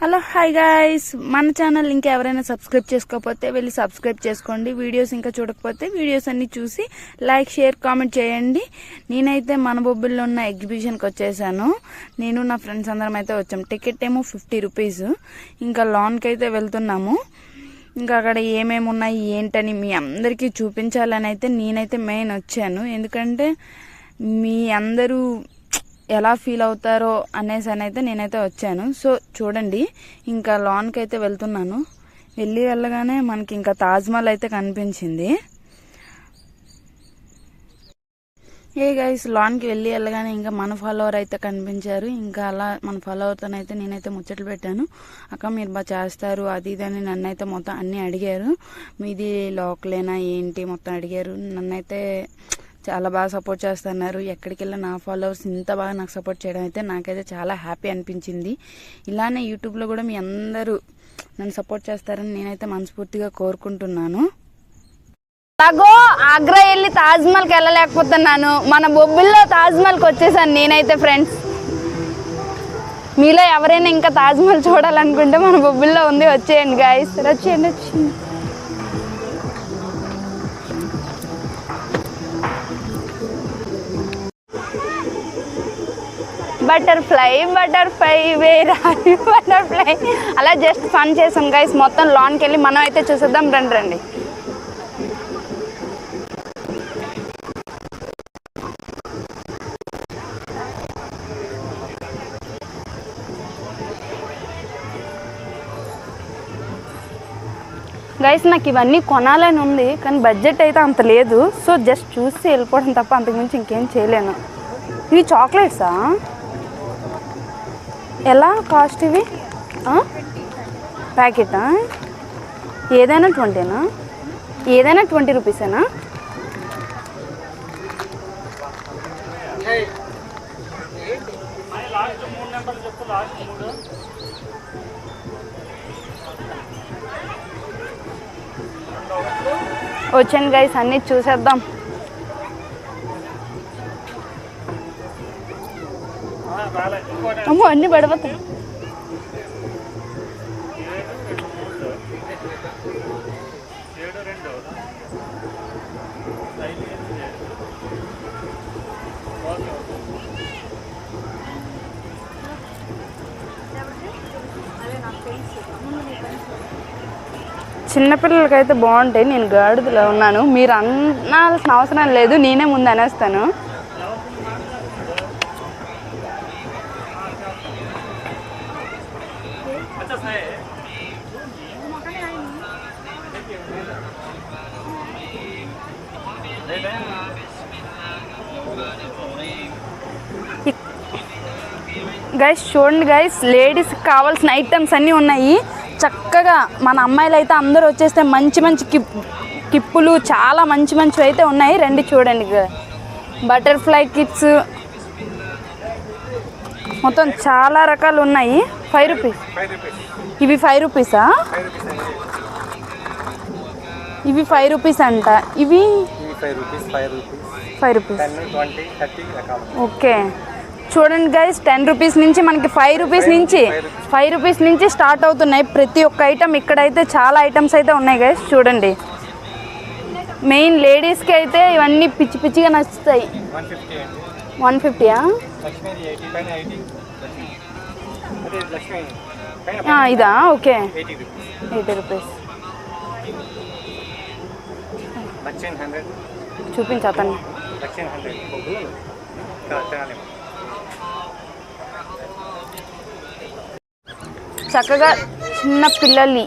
Hello hi guys, మన channel ఇంకా ఎవరైనా సబ్స్క్రైబ్ చేసుకోకపోతే వెళ్ళి సబ్స్క్రైబ్ చేసుకోండి. వీడియోస్ ఇంకా చూడకపోతే వీడియోస్ అన్ని చూసి లైక్ షేర్ కామెంట్ చేయండి. నేనైతే మన బొబ్బిల్లో ఉన్న ఎగ్జిబిషన్కి వచ్చేసాను. నేను నా ఫ్రెండ్స్ అందరం అయితే వచ్చాం. టికెట్ ఏమో 50 రూపీస్. ఇంకా లాన్కి అయితే వెళ్తున్నాము. ఇంకా అక్కడ ఏమేమి ఉన్నాయి ఏంటని మీ అందరికీ చూపించాలని అయితే నేనైతే మెయిన్ వచ్చాను. ఎందుకంటే మీ అందరూ ఎలా ఫీల్ అవుతారో అనేసి అయితే నేనైతే వచ్చాను. సో చూడండి, ఇంకా లాన్కి అయితే వెళ్తున్నాను. వెళ్ళగానే మనకి ఇంకా తాజ్మహల్ అయితే కనిపించింది. గైస్, లాన్కి వెళ్ళగానే ఇంకా మన ఫాలోవర్ అయితే కనిపించారు. ఇంకా అలా మన ఫాలోవర్తో అయితే నేనైతే ముచ్చట్లు పెట్టాను. అక్క మీరు బాగా చేస్తారు అది ఇది అని నన్నైతే మొత్తం అన్నీ అడిగారు. మీది లోకలేనా ఏంటి మొత్తం అడిగారు. నన్నైతే చాలా బాగా సపోర్ట్ చేస్తున్నారు. ఎక్కడికి వెళ్ళినా నా ఫాలోవర్స్ ఇంత బాగా నాకు సపోర్ట్ చేయడం అయితే నాకైతే చాలా హ్యాపీ అనిపించింది. ఇలానే యూట్యూబ్లో కూడా మీ అందరూ నన్ను సపోర్ట్ చేస్తారని నేనైతే మనస్ఫూర్తిగా కోరుకుంటున్నాను. అలాగో ఆగ్రా వెళ్ళి తాజ్మహల్కి వెళ్ళలేకపోతున్నాను. మన బొబ్బిల్లో తాజ్మహల్కి వచ్చేసాను నేనైతే. ఫ్రెండ్స్, మీలో ఎవరైనా ఇంకా తాజ్మహల్ చూడాలనుకుంటే మన బొబ్బిల్లో ఉంది, వచ్చేయండి గాయస్. వచ్చేయండి. బటర్ఫ్లై వేర్ బటర్ఫ్లై అలా జస్ట్ ఫన్ చేసాం గైస్. మొత్తం లాన్కి వెళ్ళి మనం అయితే చూసేద్దాం. రండి. గైస్, నాకు ఇవన్నీ కొనాలని ఉంది కానీ బడ్జెట్ అయితే అంత లేదు. సో జస్ట్ చూసి వెళ్ళిపోవడం తప్ప అంతకుమించి ఇంకేం చేయలేను. ఇవి చాక్లెట్సా? ఎలా కాస్ట్ ఇవి? ప్యాకెటా? ఏదైనా 20నా? ఏదైనా 20 రూపీసేనా? వచ్చాను గైస్, అన్నీ చూసేద్దాం. అమ్మో, అన్నీ పడిపోతాయి. చిన్నపిల్లలకైతే బాగుంటాయి. నేను గాడిదలో ఉన్నాను, మీరు అనాల్సిన అవసరం లేదు, నేనే ముందు అనేస్తాను. గైస్ చూడండి గైస్, లేడీస్కి కావాల్సిన ఐటమ్స్ అన్నీ ఉన్నాయి. చక్కగా మన అమ్మాయిలు అయితే అందరూ వచ్చేస్తే మంచి మంచి కిప్పులు చాలా మంచివి అయితే ఉన్నాయి. రండి చూడండి. బటర్ఫ్లై కిట్స్ మొత్తం చాలా రకాలు ఉన్నాయి. 5 రూపీస్. ఇవి 5 రూపీసా? ఇవి 5 రూపీస్ అంట. ఇవి 5 రూపీస్. ఓకే, చూడండి గైస్, 10 రూపీస్ నుంచి మనకి 5 రూపీస్ నుంచి స్టార్ట్ అవుతున్నాయి ప్రతి ఒక్క ఐటమ్. ఇక్కడైతే చాలా ఐటమ్స్ అయితే ఉన్నాయి గైస్. చూడండి, మెయిన్ లేడీస్కి అయితే ఇవన్నీ పిచ్చిగా నచ్చుతాయి. 150యా? ఇదా? Okay, 80 rupees. చూపించు అతన్ని. చక్కగా చిన్న పిల్లలి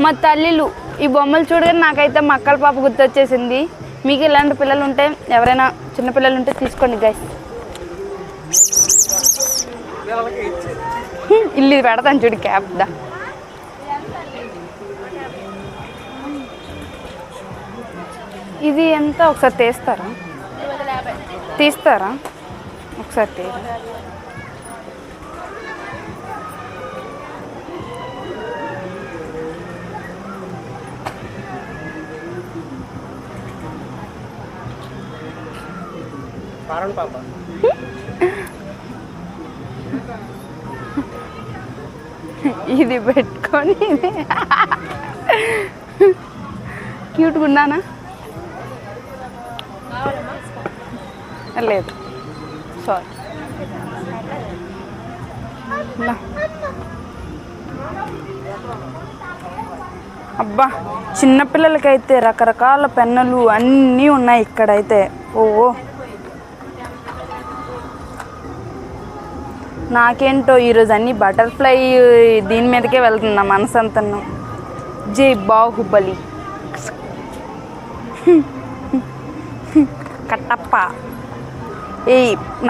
మా తల్లిలు ఈ బొమ్మలు చూడగానే నాకైతే మా అక్కల పాప గుర్తొచ్చేసింది. మీకు ఇలాంటి పిల్లలు ఉంటే, ఎవరైనా చిన్న పిల్లలు ఉంటే తీసుకోండి గైస్. ఇల్లు పెడతాను చూడు, క్యాప్ దా. ఇది ఎంత ఒకసారి తీస్తారా? ఒకసారి తీయరా? ఇది పెట్టుకొని క్యూట్గా ఉన్నానా? లేదు సారీ. అబ్బా చిన్నపిల్లలకైతే రకరకాల పెన్నులు అన్నీ ఉన్నాయి ఇక్కడైతే. ఓ నాకేంటో ఈరోజు అన్ని బటర్ఫ్లై దీని మీదకే వెళ్తున్నా మనసు అంతను. జై బాహుబలి. కట్టప్ప.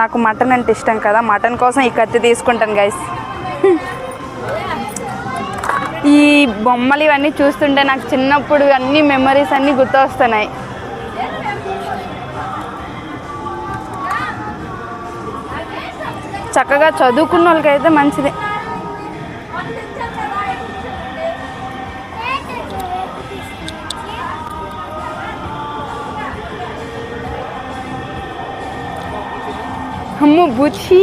నాకు మటన్ అంటే ఇష్టం కదా, మటన్ కోసం ఈ కత్తి తీసుకుంటాను గైస్. ఈ బొమ్మలు ఇవన్నీ చూస్తుంటే నాకు చిన్నప్పుడు అన్ని మెమరీస్ అన్నీ గుర్తొస్తున్నాయి. చక్కగా చదువుకున్న వాళ్ళకైతే మంచిది. అమ్మో బుచ్చి.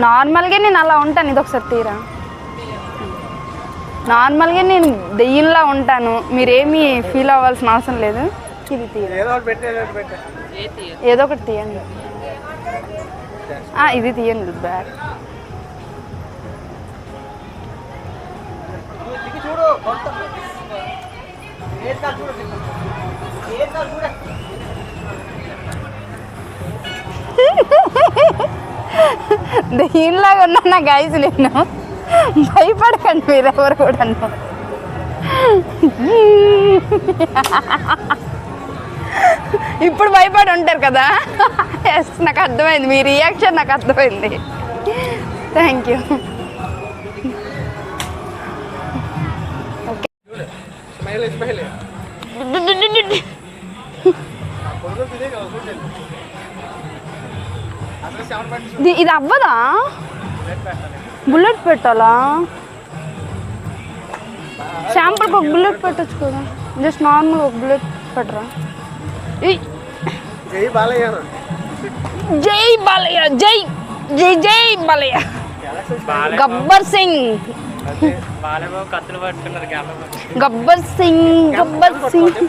నార్మల్గా నేను అలా ఉంటాను. ఇది ఒకసారి తీరా. నార్మల్గా నేను దెయ్యంలా ఉంటాను, మీరేమీ ఫీల్ అవ్వాల్సిన అవసరం లేదు. ఇది తీరా, ఏదో ఒకటి తీయండి. ఇది తీయండి బ్యాగ్. దెయ్యంలాగా ఉన్నా గైస్, నేను భయపడకండి మీరెవరు కూడా. ఇప్పుడు భయపడి ఉంటారు కదా. ఎస్, నాకు అర్థమైంది, మీ రియాక్షన్ నాకు అర్థమైంది. Thank you. ఓకే, ఇది అవ్వదా? బుల్లెట్ పెట్టాలా? శాంపుల్కి ఒక బుల్లెట్ పెట్టచ్చు కదా, జస్ట్ నార్మల్ ఒక బుల్లెట్ పెట్టరా? జై బాలయ్య, జై బాలయ్య, జై జై జై బాలయ్య. గబ్బర్ సింగ్, గబ్బర్ సింగ్, గబ్బర్ సింగ్.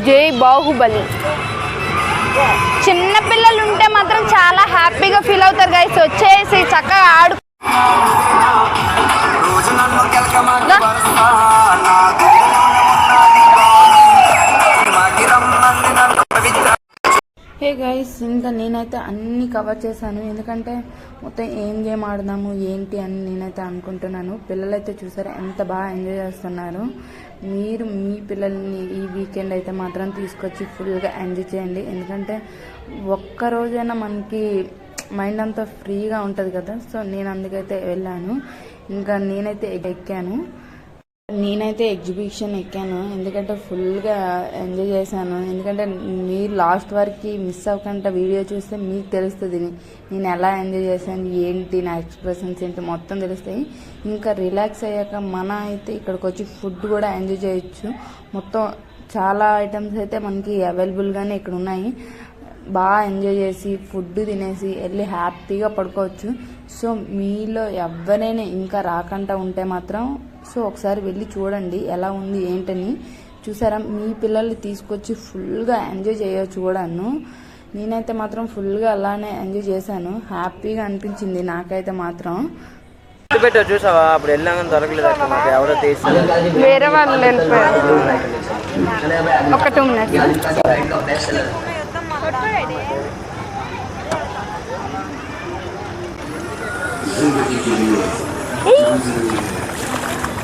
జై బాహుబలి. చిన్నపిల్లలు ఉంటే మాత్రం చాలా హ్యాపీగా ఫీల్ అవుతారు గైస్. వచ్చేసి చక్కగా ఆడు. హే గైస్, ఇంకా నేనైతే అన్నీ కవర్ చేశాను. ఎందుకంటే మొత్తం ఏం గేమ్ ఆడదాము ఏంటి అని నేనైతే అనుకుంటున్నాను. పిల్లలైతే చూసారా ఎంత బాగా ఎంజాయ్ చేస్తున్నారు. మీరు మీ పిల్లల్ని ఈ వీకెండ్ అయితే మాత్రం తీసుకొచ్చి ఫుల్గా ఎంజాయ్ చేయండి. ఎందుకంటే ఒక్కరోజైనా మనకి మైండ్ అంతా ఫ్రీగా ఉంటుంది కదా. సో నేను అందుకైతే వెళ్ళాను. ఇంకా నేనైతే ఎగ్జిబిషన్ ఎక్కాను. ఎందుకంటే ఫుల్గా ఎంజాయ్ చేశాను. ఎందుకంటే మీరు లాస్ట్ వరకు మిస్ అవ్వకుండా వీడియో చూస్తే మీకు తెలుస్తుంది నేను ఎలా ఎంజాయ్ చేశాను, ఏంటి నా ఎక్స్ప్రెషన్స్ ఏంటి మొత్తం తెలుస్తాయి. ఇంకా రిలాక్స్ అయ్యాక అయితే ఇక్కడికి వచ్చి ఫుడ్ కూడా ఎంజాయ్ చేయొచ్చు. మొత్తం చాలా ఐటమ్స్ అయితే మనకి అవైలబుల్గానే ఇక్కడ ఉన్నాయి. బాగా ఎంజాయ్ చేసి ఫుడ్ తినేసి వెళ్ళి హ్యాపీగా పడుకోవచ్చు. సో మీలో ఎవరైనా ఇంకా రాకుండా ఉంటే మాత్రం ఒకసారి వెళ్ళి చూడండి ఎలా ఉంది ఏంటని. చూసారా, మీ పిల్లల్ని తీసుకొచ్చి ఫుల్గా ఎంజాయ్ చేయొచ్చు కూడాను. నేనైతే మాత్రం ఫుల్గా అలానే ఎంజాయ్ చేశాను. హ్యాపీగా అనిపించింది నాకైతే మాత్రం. చూసావా, అప్పుడు వెళ్ళామని దొరకలేదు, ఎవరో తీసి వేరే వాళ్ళు వెళ్ళిపోయారు. ఒక 2 minutes.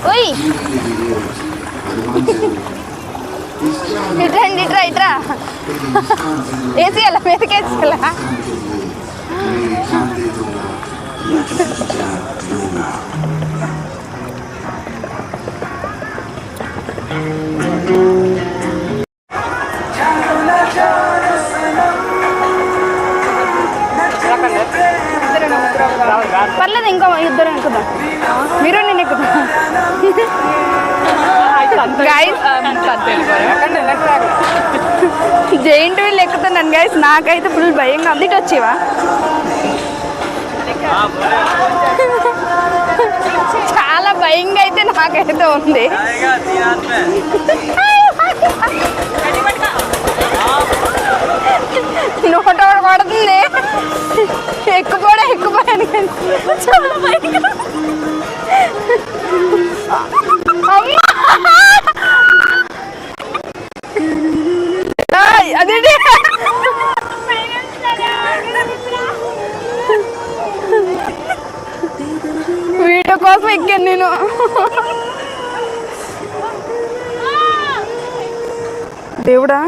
ఓయ్ ఇట్రా వేసేయాల మీదకేసేయాల. పర్లేదు, ఇంకో ఇద్దరు. ఎక్కుదాం, మీరు నేను ఎక్కుదాం. గైస్ జైంట్ వీల్ ఎక్కుతున్నాను గైస్, నాకైతే ఫుల్ భయంగా ఉంది. ఇటు వచ్చేవా? చాలా భయంగా అయితే నాకైతే ఉంది. నోట పడుతుంది, ఎక్కుపోయాను చాలా భయంగా. అదేంటి వీడియో కోసం ఎక్కాను నేను. దేవుడా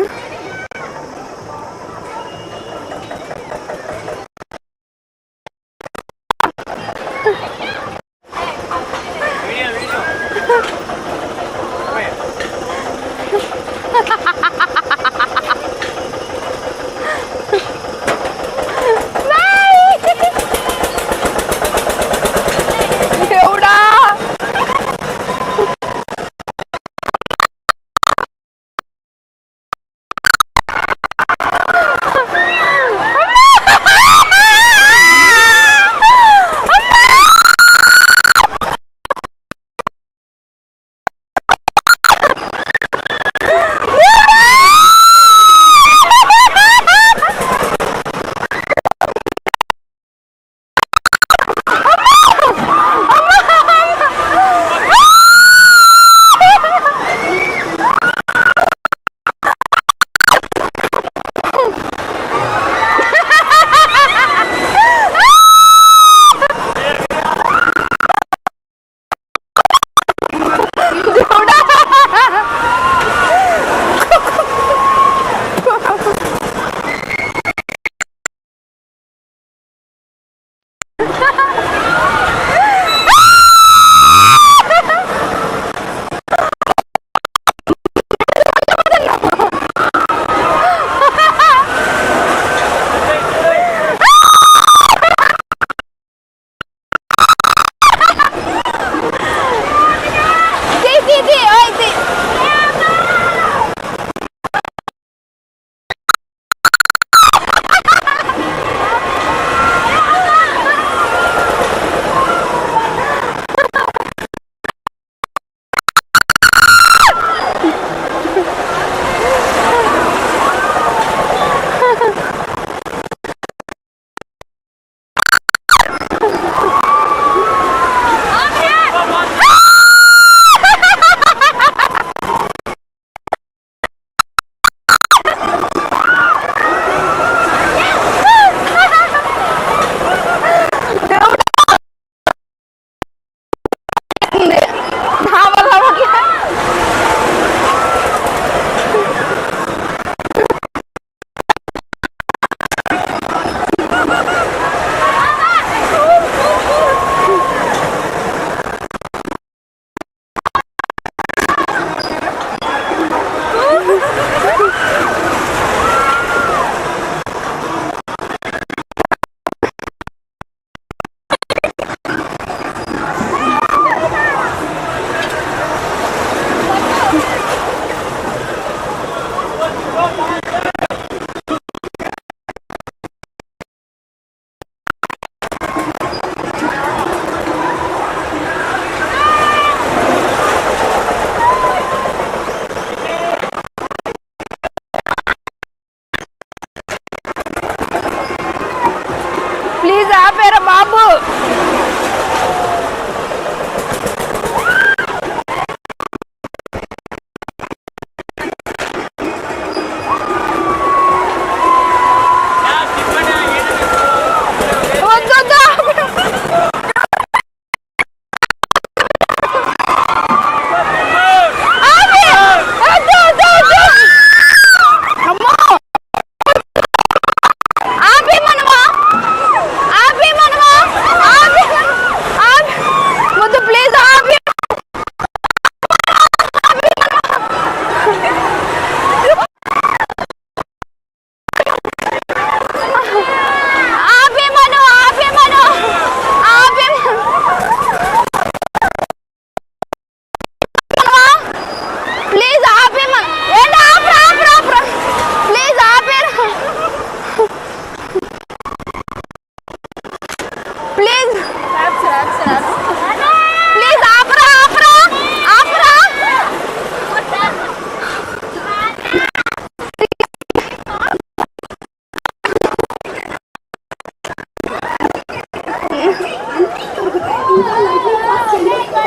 ఇంకా లైఫ్ పాస్ చేయండి.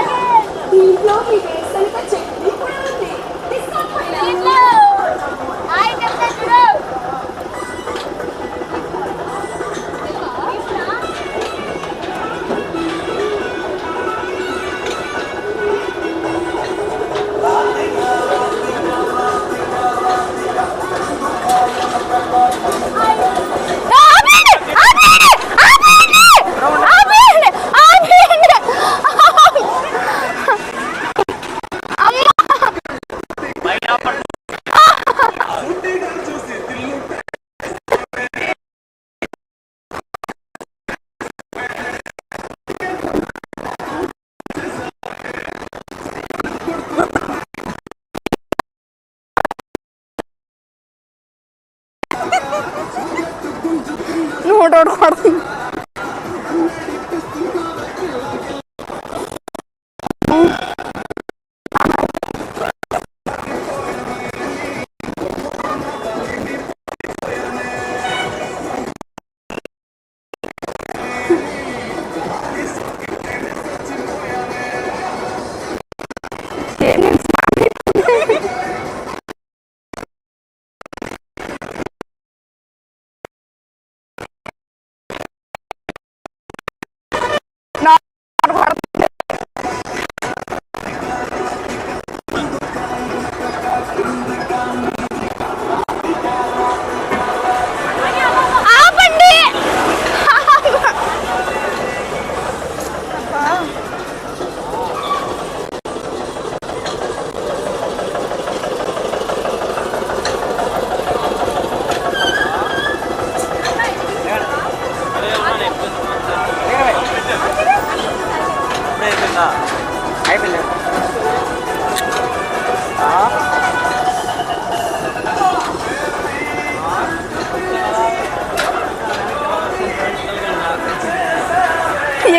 దీంట్లో మీ వేసవిక చట్నీ కూడా ఉంది. డిస్కౌంట్ పైన అయిపోయిందా?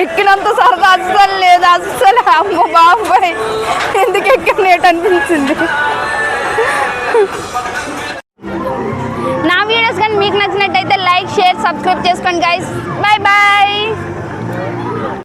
ఎక్కినంత సరదా అస్సలు లేదు, అస్సలు. అమ్మ బాబాయ్, ఎందుకు ఎక్కనేట్ అనిపించింది. నా వీడియోస్ కానీ మీకు నచ్చినట్టయితే లైక్, షేర్, సబ్స్క్రైబ్ చేసుకోండి గైస్. Bye bye.